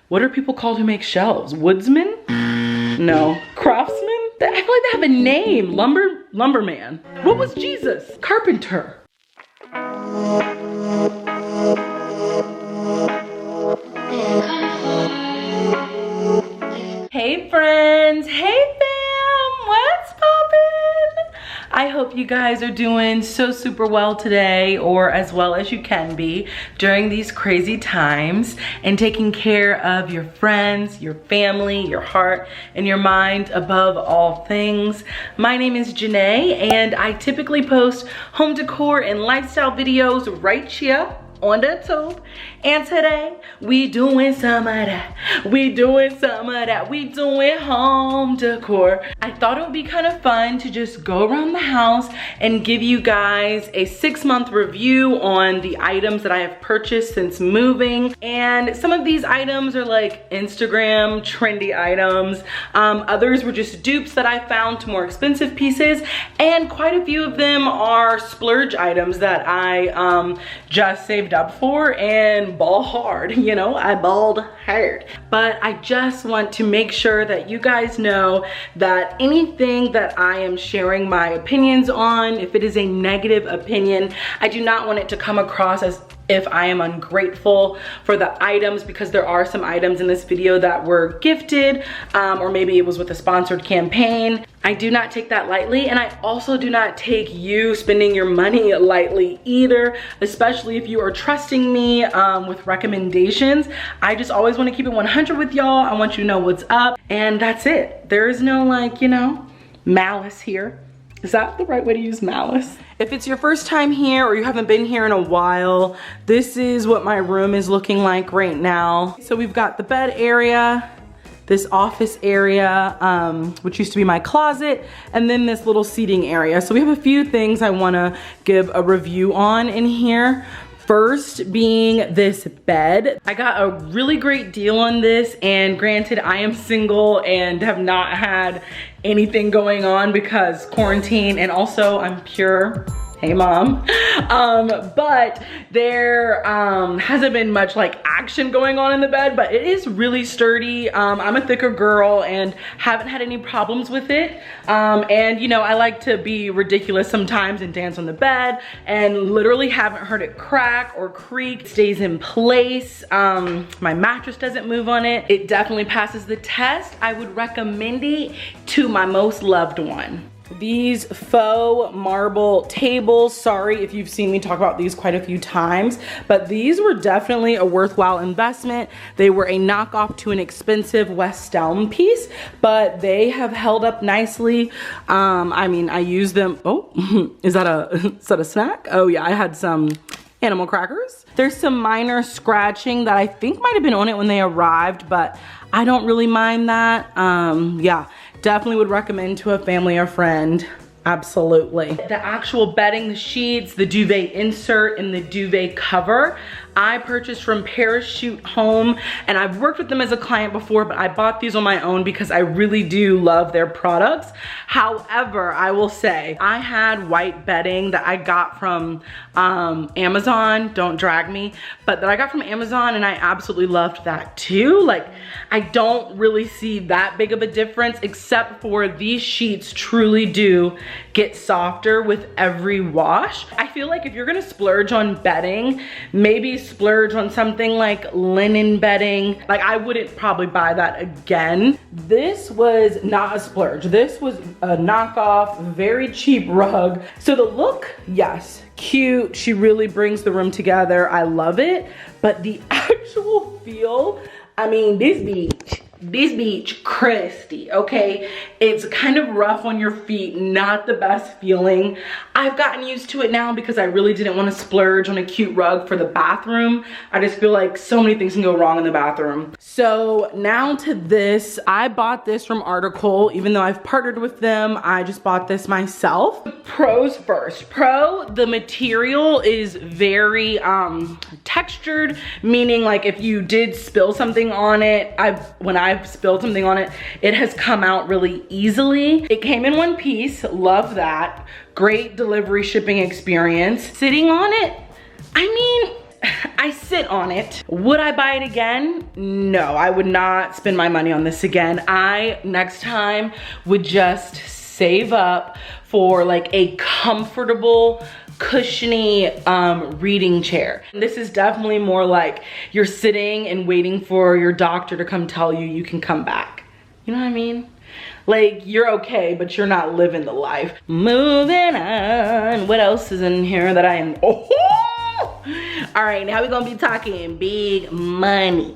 What are people called who make shelves? Woodsmen? No. Craftsmen? I feel like they have a name. Lumberman. What was Jesus? Carpenter. Hey friends, hey fam, what's poppin'? I hope you guys are doing so super well today, or as well as you can be during these crazy times, and taking care of your friends, your family, your heart, and your mind above all things. My name is Janae, and I typically post home decor and lifestyle videos right here on the tube, and today we doing some of that. We doing home decor. I thought it would be kind of fun to just go around the house and give you guys a 6-month review on the items that I have purchased since moving. And some of these items are like Instagram trendy items. Others were just dupes that I found to more expensive pieces, and quite a few of them are splurge items that I just saved up for and ball hard. You know, I balled hard. But I just want to make sure that you guys know that anything that I am sharing my opinions on, if it is a negative opinion, I do not want it to come across as if I am ungrateful for the items, because there are some items in this video that were gifted, or maybe it was with a sponsored campaign. I do not take that lightly, and I also do not take you spending your money lightly either, especially if you are trusting me with recommendations. I just always want to keep it 100 with y'all. I want you to know what's up, and that's it. There is no, like, you know, malice here. Is that the right way to use malice? If it's your first time here or you haven't been here in a while, this is what my room is looking like right now. So we've got the bed area, this office area, which used to be my closet, and then this little seating area. So we have a few things I wanna give a review on in here. First being this bed. I got a really great deal on this, and granted, I am single and have not had anything going on because quarantine, and also I'm pure. Hey mom. But there hasn't been much like action going on in the bed, but it is really sturdy. I'm a thicker girl and haven't had any problems with it. And you know, I like to be ridiculous sometimes and dance on the bed, and literally haven't heard it crack or creak. It stays in place. My mattress doesn't move on it. It definitely passes the test. I would recommend it to my most loved one. These faux marble tables, sorry if you've seen me talk about these quite a few times, but these were definitely a worthwhile investment. They were a knockoff to an expensive West Elm piece, but they have held up nicely. I mean, I use them. Oh, is that a snack? Oh yeah, I had some animal crackers. There's some minor scratching that I think might have been on it when they arrived, but I don't really mind that. Yeah. Definitely would recommend to a family or friend. Absolutely. The actual bedding, the sheets, the duvet insert, and the duvet cover, I purchased from Parachute Home, and I've worked with them as a client before, but I bought these on my own because I really do love their products. However, I will say, I had white bedding that I got from Amazon, don't drag me, but that I got from Amazon, and I absolutely loved that too. Like, I don't really see that big of a difference, except for these sheets truly do get softer with every wash. I feel like if you're gonna splurge on bedding, maybe splurge on something like linen bedding. Like, I wouldn't probably buy that again. This was not a splurge. This was a knockoff, very cheap rug. So the look, yes, cute. She really brings the room together. I love it. But the actual feel, I mean, this beach crusty, okay? It's kind of rough on your feet, not the best feeling. I've gotten used to it now because I really didn't want to splurge on a cute rug for the bathroom. I just feel like so many things can go wrong in the bathroom. So now to this, I bought this from Article, even though I've partnered with them, I just bought this myself. Pros first. Pro, the material is very textured, meaning like if you did spill something on it, when I've spilled something on it, it has come out really easily. It came in one piece, love that. Great delivery shipping experience. Sitting on it, I mean, I sit on it. Would I buy it again? No, I would not spend my money on this again. I, next time, would just save up for like a comfortable, cushiony reading chair. This is definitely more like you're sitting and waiting for your doctor to come tell you can come back. You know what I mean? Like, you're okay, but you're not living the life. Moving on. What else is in here that I am? Oh! All right, now we're gonna be talking big money.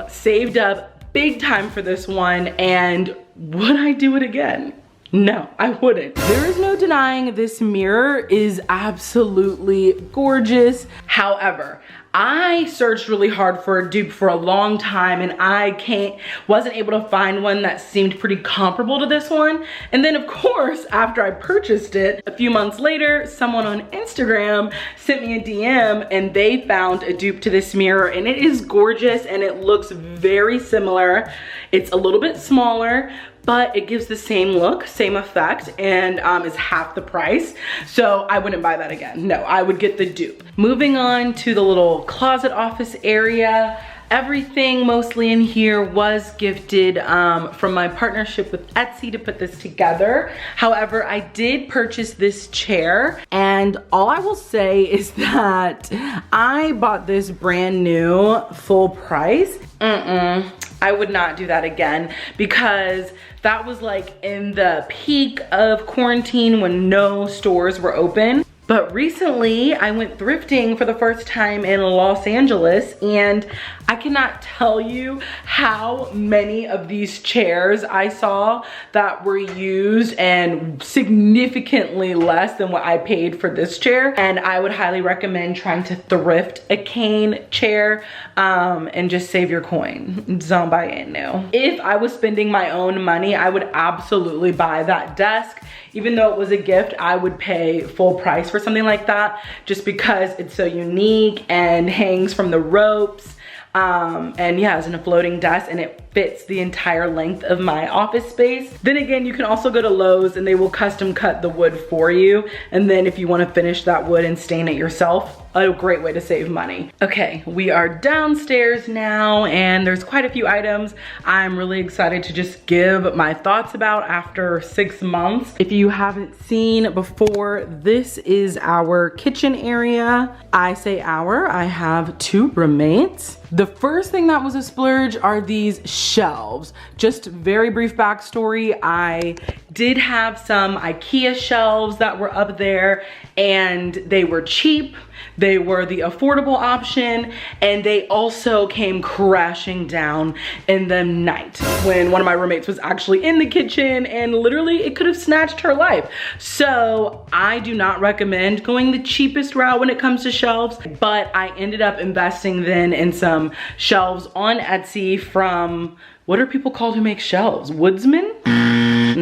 Saved up big time for this one, and would I do it again? No, I wouldn't. There is no denying this mirror is absolutely gorgeous. However, I searched really hard for a dupe for a long time, and I wasn't able to find one that seemed pretty comparable to this one. And then of course, after I purchased it, a few months later, someone on Instagram sent me a DM and they found a dupe to this mirror, and it is gorgeous and it looks very similar. It's a little bit smaller, but it gives the same look, same effect, and is half the price. So I wouldn't buy that again. No, I would get the dupe. Moving on to the little closet office area. Everything mostly in here was gifted from my partnership with Etsy to put this together. However, I did purchase this chair, and all I will say is that I bought this brand new full price. I would not do that again, because that was like in the peak of quarantine when no stores were open. But recently I went thrifting for the first time in Los Angeles, and I cannot tell you how many of these chairs I saw that were used and significantly less than what I paid for this chair. And I would highly recommend trying to thrift a cane chair and just save your coin. Don't buy it new. If I was spending my own money, I would absolutely buy that desk. Even though it was a gift, I would pay full price for something like that, just because it's so unique and hangs from the ropes. And yeah, it's in a floating desk, and it fits the entire length of my office space. Then again, you can also go to Lowe's and they will custom cut the wood for you. And then if you want to finish that wood and stain it yourself, a great way to save money. Okay, we are downstairs now, and there's quite a few items I'm really excited to just give my thoughts about after 6 months. If you haven't seen before, this is our kitchen area. I say our, I have 2 roommates. The first thing that was a splurge are these shelves. Just very brief backstory. I did have some Ikea shelves that were up there, and they were cheap. They were the affordable option, and they also came crashing down in the night when one of my roommates was actually in the kitchen, and literally it could have snatched her life. So I do not recommend going the cheapest route when it comes to shelves, but I ended up investing then in some shelves on Etsy from, what are people called who make shelves? Woodsman?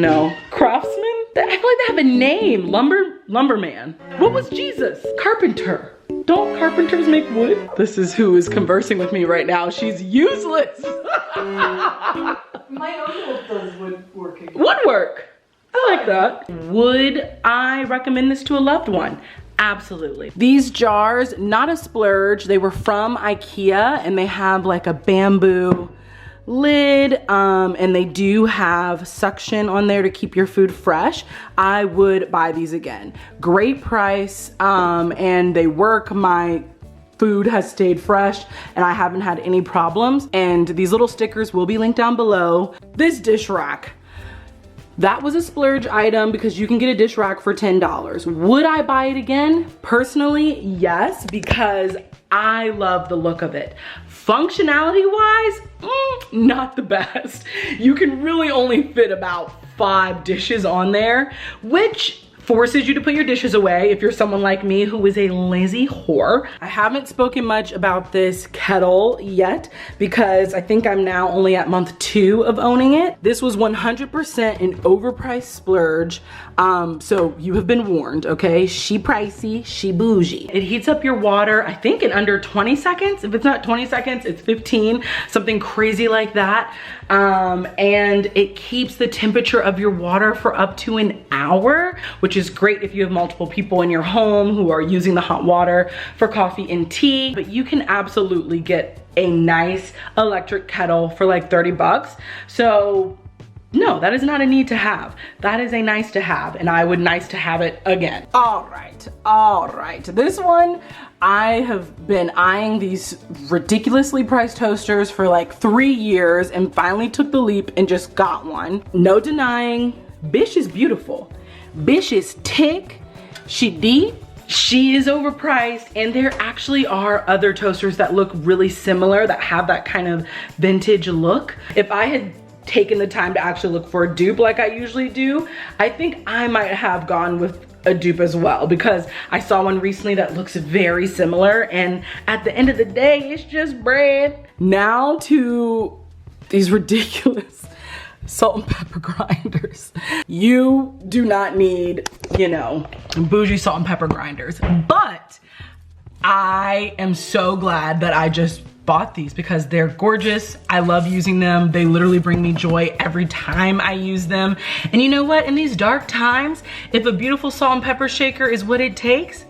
No, craftsman? I feel like they have a name. Lumberman. What was Jesus? Carpenter. Don't carpenters make wood? This is who is conversing with me right now. She's useless. My uncle does woodworking. Woodwork. I like that. Would I recommend this to a loved one? Absolutely. These jars, not a splurge. They were from Ikea, and they have like a bamboo lid, and they do have suction on there to keep your food fresh. I would buy these again. Great price, and they work. My food has stayed fresh and I haven't had any problems. And these little stickers will be linked down below. This dish rack, that was a splurge item because you can get a dish rack for $10. Would I buy it again? Personally, yes, because I love the look of it. Functionality wise, not the best. You can really only fit about 5 dishes on there, which forces you to put your dishes away if you're someone like me who is a lazy whore. I haven't spoken much about this kettle yet because I think I'm now only at month 2 of owning it. This was 100% an overpriced splurge. So you have been warned, okay? She pricey, she bougie. It heats up your water, I think in under 20 seconds. If it's not 20 seconds, it's 15, something crazy like that. And it keeps the temperature of your water for up to an hour, which which is great if you have multiple people in your home who are using the hot water for coffee and tea. But you can absolutely get a nice electric kettle for like 30 bucks. So no, that is not a need to have. That is a nice to have, and I would nice to have it again. All right. This one, I have been eyeing these ridiculously priced toasters for like 3 years and finally took the leap and just got one. No denying, Bish is beautiful. Bish is tick, she is overpriced, and there actually are other toasters that look really similar, that have that kind of vintage look. If I had taken the time to actually look for a dupe like I usually do, I think I might have gone with a dupe as well, because I saw one recently that looks very similar, and at the end of the day, it's just bread. Now to these ridiculous salt and pepper grinders. You do not need, you know, bougie salt and pepper grinders, but I am so glad that I just bought these because they're gorgeous. I love using them. They literally bring me joy every time I use them. And you know what? In these dark times, if a beautiful salt and pepper shaker is what it takes,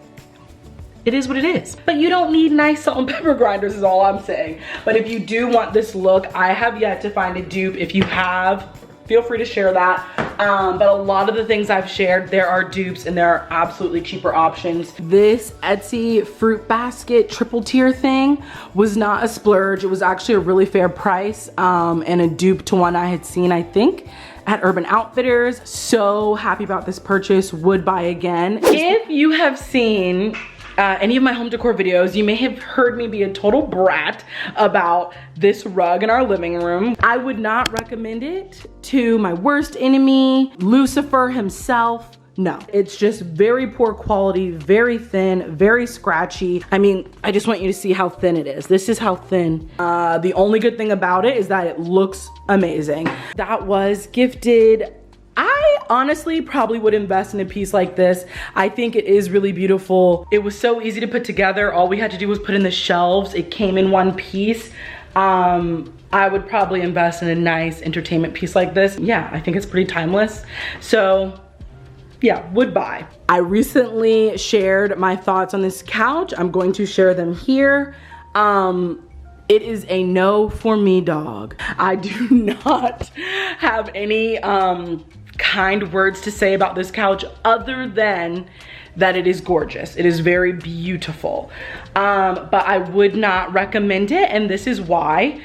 it is what it is. But you don't need nice salt and pepper grinders is all I'm saying. But if you do want this look, I have yet to find a dupe. If you have, feel free to share that. But a lot of the things I've shared, there are dupes and there are absolutely cheaper options. This Etsy fruit basket triple tier thing was not a splurge. It was actually a really fair price and a dupe to one I had seen, I think, at Urban Outfitters. So happy about this purchase, would buy again. If you have seen any of my home decor videos, you may have heard me be a total brat about this rug in our living room. I would not recommend it to my worst enemy, Lucifer himself. No, it's just very poor quality, very thin, very scratchy. I mean, I just want you to see how thin it is. This is how thin. The only good thing about it is that it looks amazing. That was gifted. I honestly probably would invest in a piece like this. I think it is really beautiful. It was so easy to put together. All we had to do was put in the shelves. It came in one piece. I would probably invest in a nice entertainment piece like this. Yeah, I think it's pretty timeless. So yeah, would buy. I recently shared my thoughts on this couch. I'm going to share them here. It is a no for me, dog. I do not have any kind words to say about this couch other than that it is gorgeous. It is very beautiful. But I would not recommend it, and this is why.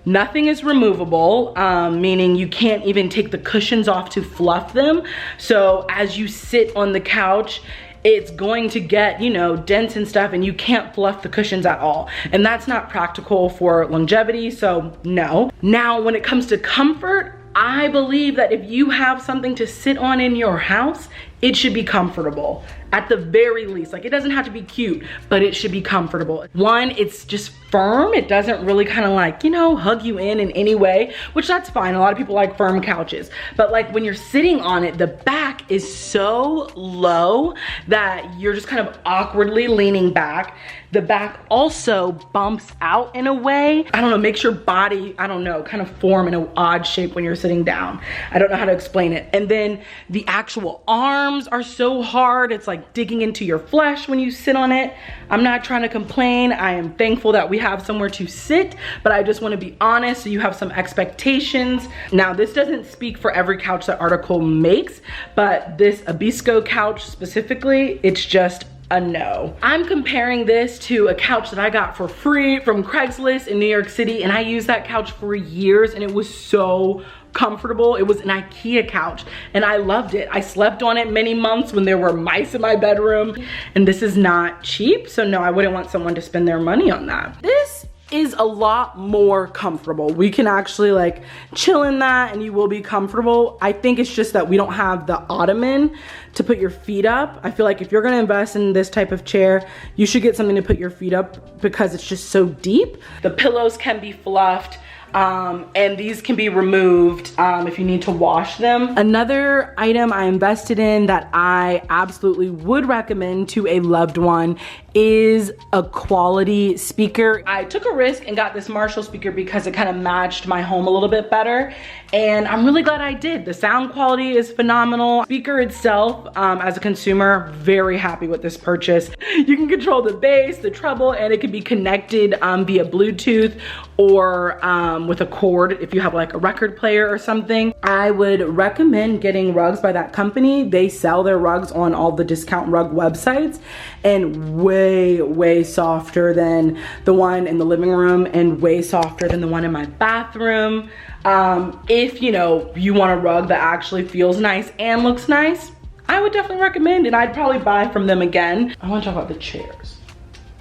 Nothing is removable, meaning you can't even take the cushions off to fluff them. So as you sit on the couch, it's going to get, you know, dents and stuff, and you can't fluff the cushions at all. And that's not practical for longevity, so no. Now, when it comes to comfort, I believe that if you have something to sit on in your house, it should be comfortable. At the very least, like, it doesn't have to be cute, but it should be comfortable. One, it's just firm. It doesn't really kind of like, you know, hug you in any way, which that's fine. A lot of people like firm couches, but like when you're sitting on it, the back is so low that you're just kind of awkwardly leaning back. The back also bumps out in a way, I don't know, makes your body, I don't know, kind of form in an odd shape when you're sitting down. I don't know how to explain it. And then the actual arms are so hard. It's like digging into your flesh when you sit on it. I'm not trying to complain. I am thankful that we have somewhere to sit, but I just want to be honest so you have some expectations. Now, this doesn't speak for every couch that article makes, but this Abisco couch specifically, it's just a no. I'm comparing this to a couch that I got for free from Craigslist in New York City, and I used that couch for years, and it was so comfortable. It was an Ikea couch, and I loved it. I slept on it many months when there were mice in my bedroom, and this is not cheap, so no, I wouldn't want someone to spend their money on that. This is a lot more comfortable. We can actually like chill in that and you will be comfortable. I think it's just that we don't have the ottoman to put your feet up. I feel like if you're gonna invest in this type of chair, you should get something to put your feet up because it's just so deep. The pillows can be fluffed. And these can be removed if you need to wash them. Another item I invested in that I absolutely would recommend to a loved one is a quality speaker. I took a risk and got this Marshall speaker because it kind of matched my home a little bit better, and I'm really glad I did. The sound quality is phenomenal. Speaker itself, as a consumer, very happy with this purchase. You can control the bass, the treble, and it can be connected via Bluetooth or with a cord if you have like a record player or something. I would recommend getting rugs by that company. They sell their rugs on all the discount rug websites, and way softer than the one in the living room and way softer than the one in my bathroom. If you know, you want a rug that actually feels nice and looks nice, I would definitely recommend, and I'd probably buy from them again. I want to talk about the chairs.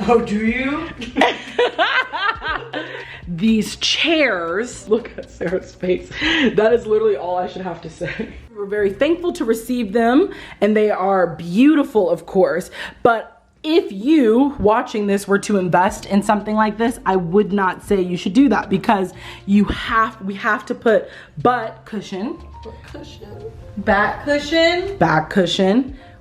Oh, do you? These chairs, look at Sarah's face. That is literally all I should have to say. We're very thankful to receive them, and they are beautiful, of course, but if you watching this were to invest in something like this, I would not say you should do that, because we have to put back cushion.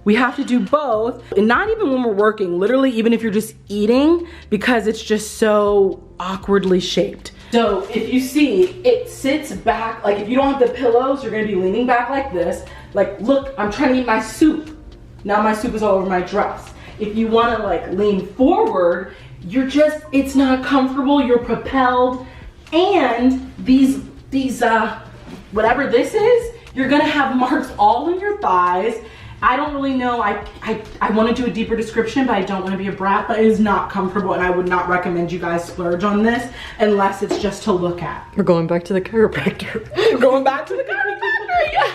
We have to do both, and not even when we're working, literally even if you're just eating, because it's just so awkwardly shaped. So if you see, it sits back, like if you don't have the pillows, you're gonna be leaning back like this. Like, look, I'm trying to eat my soup. Now my soup is all over my dress. If you wanna like lean forward, it's not comfortable, you're propelled. And these whatever this is, you're gonna have marks all in your thighs. I don't really know, I wanna do a deeper description, but I don't wanna be a brat, but it is not comfortable, and I would not recommend you guys splurge on this unless it's just to look at. We're going back to the chiropractor. Going back to the chiropractor, yeah.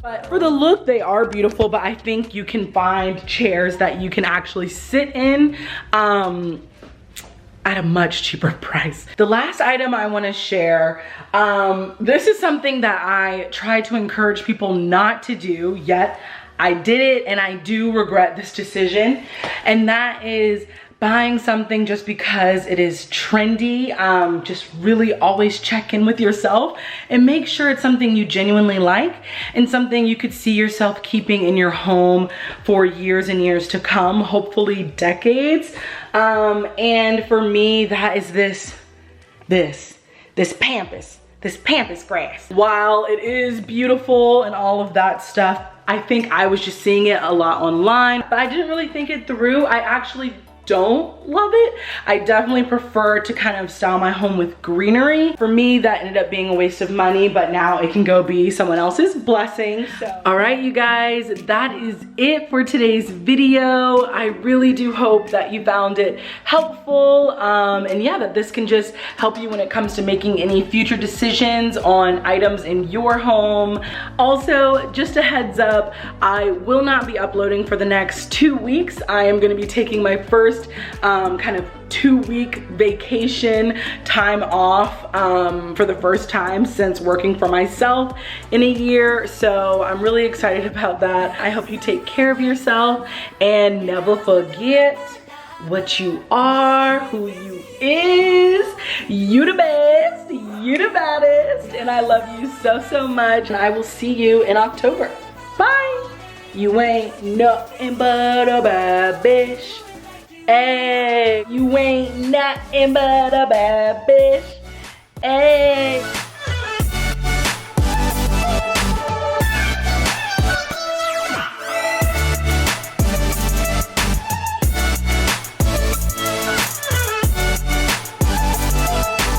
But for the look, they are beautiful, but I think you can find chairs that you can actually sit in at a much cheaper price. The last item I wanna share, this is something that I try to encourage people not to do, yet I did it and I do regret this decision, and that is buying something just because it is trendy. Just really always check in with yourself and make sure it's something you genuinely like and something you could see yourself keeping in your home for years and years to come, hopefully decades. And for me, that is this pampas grass. While it is beautiful and all of that stuff, I think I was just seeing it a lot online, but I didn't really think it through. I actually don't love it. I definitely prefer to kind of style my home with greenery. For me, that ended up being a waste of money, but now it can go be someone else's blessing. So, all right, you guys, that is it for today's video. I really do hope that you found it helpful, and yeah, that this can just help you when it comes to making any future decisions on items in your home. Also, just a heads up, I will not be uploading for the next 2 weeks. I am gonna be taking my first kind of 2-week vacation time off for the first time since working for myself in a year. So I'm really excited about that. I hope you take care of yourself and never forget what you are, who you is. You the best, you the baddest, and I love you so much, and I will see you in October. Bye. You ain't nothing but a bad bitch. Hey, you ain't nothing but a bad bitch. Hey.